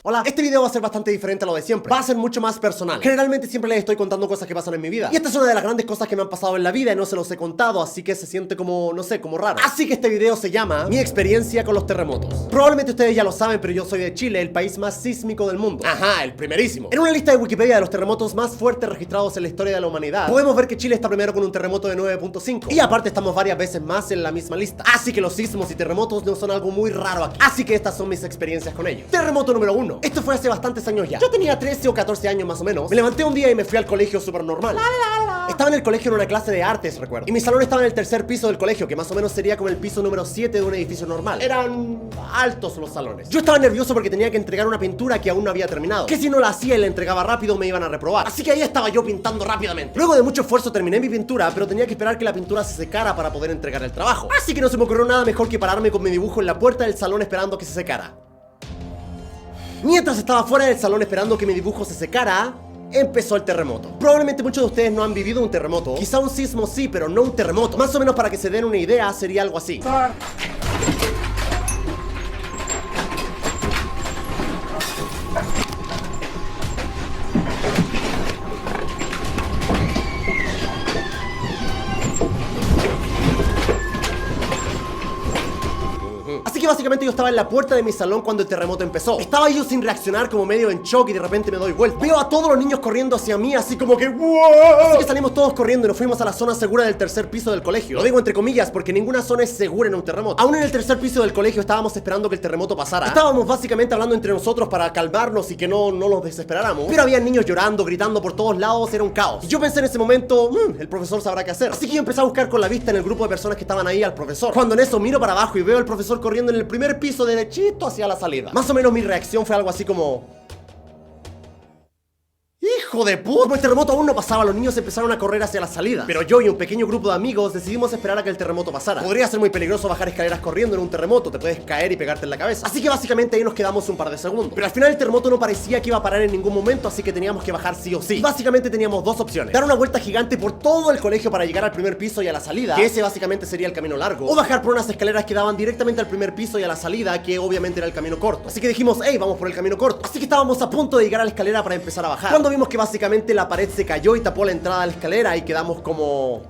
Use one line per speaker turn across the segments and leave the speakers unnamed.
Hola, este video va a ser bastante diferente a lo de siempre. Va a ser mucho más personal. Generalmente siempre les estoy contando cosas que pasan en mi vida. Y esta es una de las grandes cosas que me han pasado en la vida y no se los he contado, así que se siente como, no sé, como raro. Así que este video se llama Mi experiencia con los terremotos. Probablemente ustedes ya lo saben, pero yo soy de Chile, el país más sísmico del mundo. Ajá, el primerísimo. En una lista de Wikipedia de los terremotos más fuertes registrados en la historia de la humanidad, podemos ver que Chile está primero con un terremoto de 9.5. Y aparte estamos varias veces más en la misma lista. Así que los sismos y terremotos no son algo muy raro aquí. Así que estas son mis experiencias con ellos. Terremoto número 1. Esto fue hace bastantes años ya. Yo tenía 13 o 14 años más o menos. Me levanté un día y me fui al colegio súper normal. Estaba en el colegio en una clase de artes, recuerdo. Y mi salón estaba en el tercer piso del colegio, que más o menos sería como el piso número 7 de un edificio normal. Eran altos los salones. Yo estaba nervioso porque tenía que entregar una pintura que aún no había terminado. Que si no la hacía y la entregaba rápido me iban a reprobar. Así que ahí estaba yo pintando rápidamente. Luego de mucho esfuerzo terminé mi pintura, pero tenía que esperar que la pintura se secara para poder entregar el trabajo. Así que no se me ocurrió nada mejor que pararme con mi dibujo en la puerta del salón esperando que se secara. Mientras estaba fuera del salón esperando que mi dibujo se secara, empezó el terremoto. Probablemente muchos de ustedes no han vivido un terremoto. Quizá un sismo sí, pero no un terremoto. Más o menos para que se den una idea, sería algo así. Así que básicamente yo estaba en la puerta de mi salón cuando el terremoto empezó. Estaba yo sin reaccionar, como medio en shock, y de repente me doy vuelta. Veo a todos los niños corriendo hacia mí, así como que ¡wow! Así que salimos todos corriendo y nos fuimos a la zona segura del tercer piso del colegio. Lo digo entre comillas porque ninguna zona es segura en un terremoto. Aún en el tercer piso del colegio estábamos esperando que el terremoto pasara. Estábamos básicamente hablando entre nosotros para calmarnos y que no nos desesperáramos. Pero había niños llorando, gritando por todos lados, era un caos. Y yo pensé en ese momento, el profesor sabrá qué hacer. Así que yo empecé a buscar con la vista en el grupo de personas que estaban ahí al profesor. Cuando en eso miro para abajo y veo al profesor corriendo en el primer piso derechito hacia la salida. Más o menos mi reacción fue algo así como... ¡hijo de puta! Como el terremoto aún no pasaba, los niños empezaron a correr hacia la salida. Pero yo y un pequeño grupo de amigos decidimos esperar a que el terremoto pasara. Podría ser muy peligroso bajar escaleras corriendo en un terremoto, te puedes caer y pegarte en la cabeza. Así que básicamente ahí nos quedamos un par de segundos. Pero al final el terremoto no parecía que iba a parar en ningún momento, así que teníamos que bajar sí o sí. Básicamente teníamos dos opciones: dar una vuelta gigante por todo el colegio para llegar al primer piso y a la salida, que ese básicamente sería el camino largo, o bajar por unas escaleras que daban directamente al primer piso y a la salida, que obviamente era el camino corto. Así que dijimos, hey, vamos por el camino corto. Así que estábamos a punto de llegar a la escalera para empezar a bajar, cuando vimos que básicamente la pared se cayó y tapó la entrada a la escalera y quedamos como...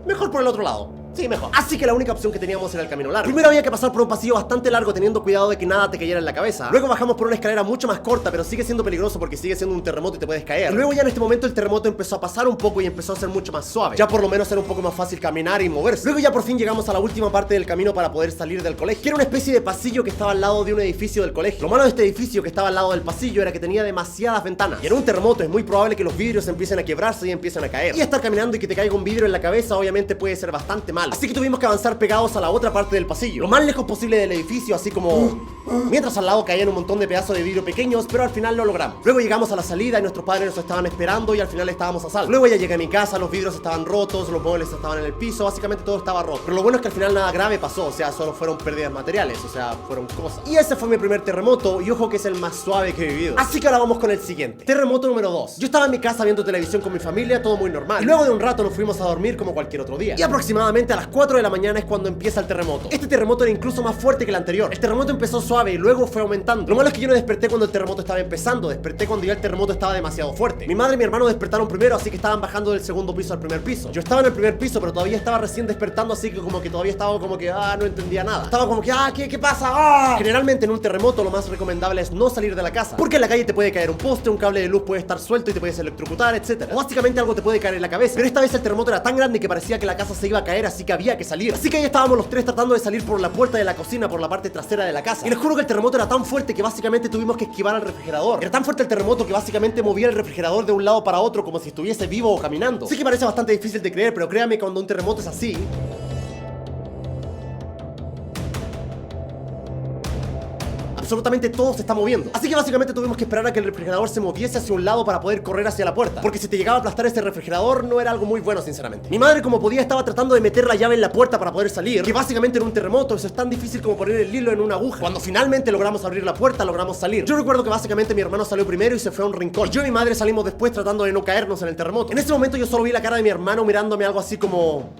mejor por el otro lado. Sí, mejor. Así que la única opción que teníamos era el camino largo. Primero había que pasar por un pasillo bastante largo teniendo cuidado de que nada te cayera en la cabeza. Luego bajamos por una escalera mucho más corta, pero sigue siendo peligroso porque sigue siendo un terremoto y te puedes caer. Y luego ya en este momento el terremoto empezó a pasar un poco y empezó a ser mucho más suave. Ya por lo menos era un poco más fácil caminar y moverse. Luego ya por fin llegamos a la última parte del camino para poder salir del colegio, que era una especie de pasillo que estaba al lado de un edificio del colegio. Lo malo de este edificio que estaba al lado del pasillo era que tenía demasiadas ventanas. Y en un terremoto es muy probable que los vidrios empiecen a quebrarse y empiecen a caer. Y estar caminando y que te caiga un vidrio en la cabeza obviamente puede ser bastante mal. Así que tuvimos que avanzar pegados a la otra parte del pasillo, lo más lejos posible del edificio, así como... mientras al lado caían un montón de pedazos de vidrio pequeños, pero al final lo logramos. Luego llegamos a la salida y nuestros padres nos estaban esperando y al final estábamos a salvo. Luego ya llegué a mi casa, los vidrios estaban rotos, los muebles estaban en el piso, básicamente todo estaba roto. Pero lo bueno es que al final nada grave pasó, o sea, solo fueron pérdidas materiales, o sea, fueron cosas. Y ese fue mi primer terremoto, y ojo que es el más suave que he vivido. Así que ahora vamos con el siguiente. Terremoto número 2. Yo estaba en mi casa viendo televisión con mi familia, todo muy normal. Y luego de un rato nos fuimos a dormir como cualquier otro día. Y aproximadamente a las 4 de la mañana es cuando empieza el terremoto. Este terremoto era incluso más fuerte que el anterior. El terremoto empezó suave y luego fue aumentando. Lo malo es que yo no desperté cuando el terremoto estaba empezando, desperté cuando ya el terremoto estaba demasiado fuerte. Mi madre y mi hermano despertaron primero, así que estaban bajando del segundo piso al primer piso. Yo estaba en el primer piso, pero todavía estaba recién despertando, así que como que todavía estaba como que, no entendía nada. Estaba como que, ¿qué pasa? Generalmente en un terremoto lo más recomendable es no salir de la casa, porque en la calle te puede caer un poste, un cable de luz puede estar suelto y te puedes electrocutar, etc. O básicamente algo te puede caer en la cabeza. Pero esta vez el terremoto era tan grande que parecía que la casa se iba a caer, así que había que salir. Así que ahí estábamos los tres tratando de salir por la puerta de la cocina, por la parte trasera de la casa. Y les juro que el terremoto era tan fuerte que básicamente tuvimos que esquivar al refrigerador. Era tan fuerte el terremoto que básicamente movía el refrigerador de un lado para otro como si estuviese vivo o caminando. Sí que parece bastante difícil de creer, pero créanme, cuando un terremoto es así, absolutamente todo se está moviendo. Así que básicamente tuvimos que esperar a que el refrigerador se moviese hacia un lado para poder correr hacia la puerta, porque si te llegaba a aplastar ese refrigerador no era algo muy bueno, sinceramente. Mi madre, como podía, estaba tratando de meter la llave en la puerta para poder salir, que básicamente en un terremoto eso es tan difícil como poner el hilo en una aguja. Cuando finalmente logramos abrir la puerta, logramos salir. Yo recuerdo que básicamente mi hermano salió primero y se fue a un rincón, y yo y mi madre salimos después tratando de no caernos en el terremoto. En ese momento yo solo vi la cara de mi hermano mirándome algo así como...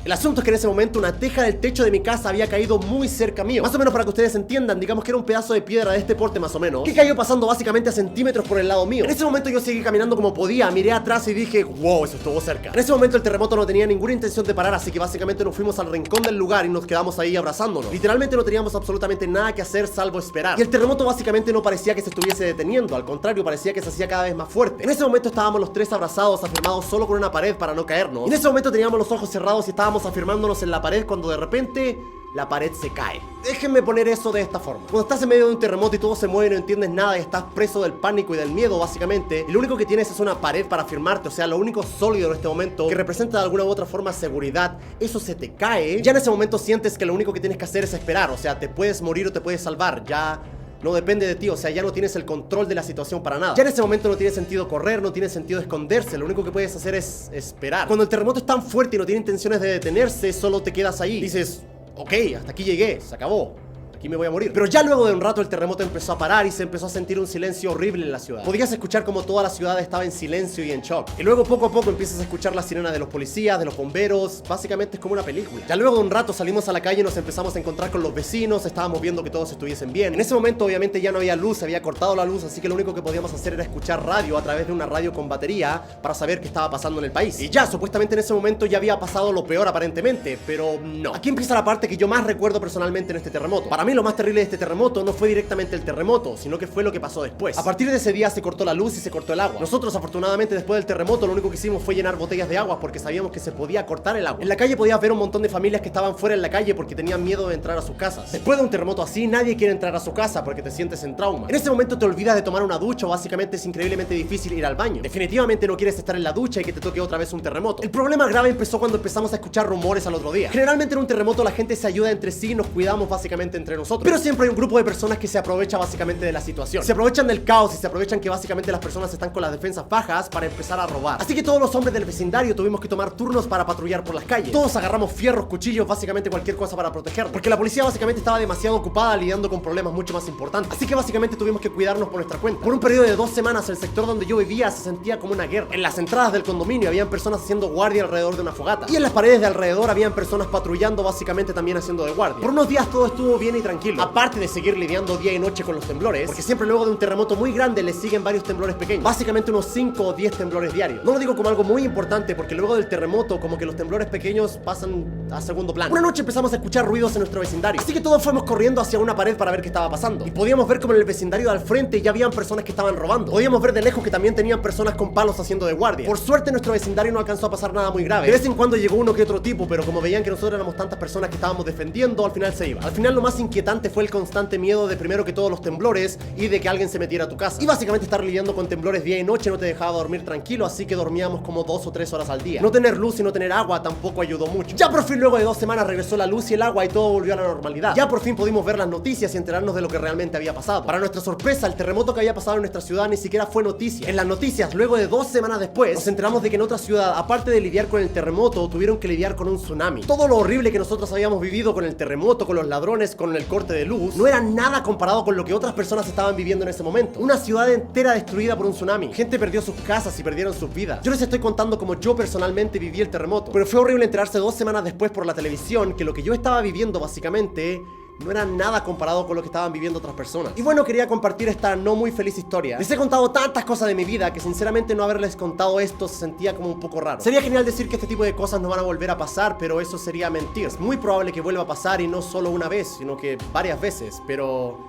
El asunto es que en ese momento una teja del techo de mi casa había caído muy cerca mío. Más o menos para que ustedes entiendan, digamos que era un pedazo de piedra de este porte más o menos, que cayó pasando básicamente a centímetros por el lado mío. En ese momento yo seguí caminando como podía, miré atrás y dije, wow, eso estuvo cerca. En ese momento el terremoto no tenía ninguna intención de parar, así que básicamente nos fuimos al rincón del lugar y nos quedamos ahí abrazándonos. Literalmente no teníamos absolutamente nada que hacer salvo esperar. Y el terremoto básicamente no parecía que se estuviese deteniendo, al contrario, parecía que se hacía cada vez más fuerte. En ese momento estábamos los tres abrazados, afirmados solo con una pared para no caernos. Y en ese momento teníamos los ojos cerrados y estábamos afirmándonos en la pared cuando de repente la pared se cae. Déjenme poner eso de esta forma. Cuando estás en medio de un terremoto y todo se mueve y no entiendes nada y estás preso del pánico y del miedo básicamente, y lo único que tienes es una pared para afirmarte, o sea, lo único sólido en este momento que representa de alguna u otra forma seguridad, eso se te cae, ya en ese momento sientes que lo único que tienes que hacer es esperar, o sea, te puedes morir o te puedes salvar, ya no depende de ti, o sea, ya no tienes el control de la situación para nada. Ya en ese momento no tiene sentido correr, no tiene sentido esconderse, lo único que puedes hacer es esperar. Cuando el terremoto es tan fuerte y no tiene intenciones de detenerse, solo te quedas ahí. Dices, ok, hasta aquí llegué, se acabó. Aquí me voy a morir. Pero ya luego de un rato el terremoto empezó a parar y se empezó a sentir un silencio horrible en la ciudad. Podías escuchar como toda la ciudad estaba en silencio y en shock. Y luego poco a poco empiezas a escuchar las sirenas de los policías, de los bomberos. Básicamente es como una película. Ya luego de un rato salimos a la calle y nos empezamos a encontrar con los vecinos. Estábamos viendo que todos estuviesen bien. En ese momento obviamente ya no había luz, se había cortado la luz, así que lo único que podíamos hacer era escuchar radio a través de una radio con batería para saber qué estaba pasando en el país. Y ya, supuestamente en ese momento ya había pasado lo peor aparentemente, pero no. Aquí empieza la parte que yo más recuerdo personalmente en este terremoto. Para mí lo más terrible de este terremoto no fue directamente el terremoto, sino que fue lo que pasó después. A partir de ese día se cortó la luz y se cortó el agua. Nosotros afortunadamente después del terremoto lo único que hicimos fue llenar botellas de agua porque sabíamos que se podía cortar el agua. En la calle podías ver un montón de familias que estaban fuera en la calle porque tenían miedo de entrar a sus casas. Después de un terremoto así nadie quiere entrar a su casa porque te sientes en trauma. En ese momento te olvidas de tomar una ducha o básicamente es increíblemente difícil ir al baño. Definitivamente no quieres estar en la ducha y que te toque otra vez un terremoto. El problema grave empezó cuando empezamos a escuchar rumores al otro día. Generalmente en un terremoto la gente se ayuda entre sí y nos cuidamos básicamente entre nosotros. Pero siempre hay un grupo de personas que se aprovecha básicamente de la situación. Se aprovechan del caos y se aprovechan que básicamente las personas están con las defensas bajas para empezar a robar. Así que todos los hombres del vecindario tuvimos que tomar turnos para patrullar por las calles. Todos agarramos fierros, cuchillos, básicamente cualquier cosa para protegernos. Porque la policía básicamente estaba demasiado ocupada lidiando con problemas mucho más importantes. Así que básicamente tuvimos que cuidarnos por nuestra cuenta. Por un periodo de 2 semanas el sector donde yo vivía se sentía como una guerra. En las entradas del condominio habían personas haciendo guardia alrededor de una fogata. Y en las paredes de alrededor habían personas patrullando básicamente también haciendo de guardia. Por unos días todo estuvo bien y tranquilo. Aparte de seguir lidiando día y noche con los temblores, porque siempre luego de un terremoto muy grande le siguen varios temblores pequeños, básicamente unos 5 o 10 temblores diarios. No lo digo como algo muy importante porque luego del terremoto como que los temblores pequeños pasan a segundo plano. Una noche empezamos a escuchar ruidos en nuestro vecindario, así que todos fuimos corriendo hacia una pared para ver qué estaba pasando y podíamos ver como en el vecindario de al frente ya habían personas que estaban robando. Podíamos ver de lejos que también tenían personas con palos haciendo de guardia. Por suerte en nuestro vecindario no alcanzó a pasar nada muy grave. De vez en cuando llegó uno que otro tipo, pero como veían que nosotros éramos tantas personas que estábamos defendiendo, al final se iba. Al final lo más inquietante fue el constante miedo de primero que todos los temblores y de que alguien se metiera a tu casa. Y básicamente estar lidiando con temblores día y noche no te dejaba dormir tranquilo, así que dormíamos como 2 o 3 horas al día. No tener luz y no tener agua tampoco ayudó mucho. Ya por fin luego de 2 semanas regresó la luz y el agua y todo volvió a la normalidad. Ya por fin pudimos ver las noticias y enterarnos de lo que realmente había pasado. Para nuestra sorpresa, el terremoto que había pasado en nuestra ciudad ni siquiera fue noticia. En las noticias, luego de 2 semanas después, nos enteramos de que en otra ciudad, aparte de lidiar con el terremoto, tuvieron que lidiar con un tsunami. Todo lo horrible que nosotros habíamos vivido con el terremoto, con los ladrones, con el corte de luz, no era nada comparado con lo que otras personas estaban viviendo en ese momento. Una ciudad entera destruida por un tsunami. Gente perdió sus casas y perdieron sus vidas. Yo les estoy contando como yo personalmente viví el terremoto, pero fue horrible enterarse 2 semanas después por la televisión que lo que yo estaba viviendo básicamente no era nada comparado con lo que estaban viviendo otras personas. Y bueno, quería compartir esta no muy feliz historia. Les he contado tantas cosas de mi vida que sinceramente no haberles contado esto se sentía como un poco raro. Sería genial decir que este tipo de cosas no van a volver a pasar, pero eso sería mentir. Es muy probable que vuelva a pasar y no solo una vez, sino que varias veces, pero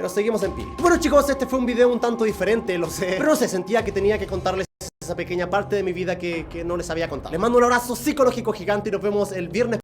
seguimos en pie. Bueno chicos, este fue un video un tanto diferente, lo sé, pero no sé, sentía que tenía que contarles esa pequeña parte de mi vida que no les había contado. Les mando un abrazo psicológico gigante y nos vemos el viernes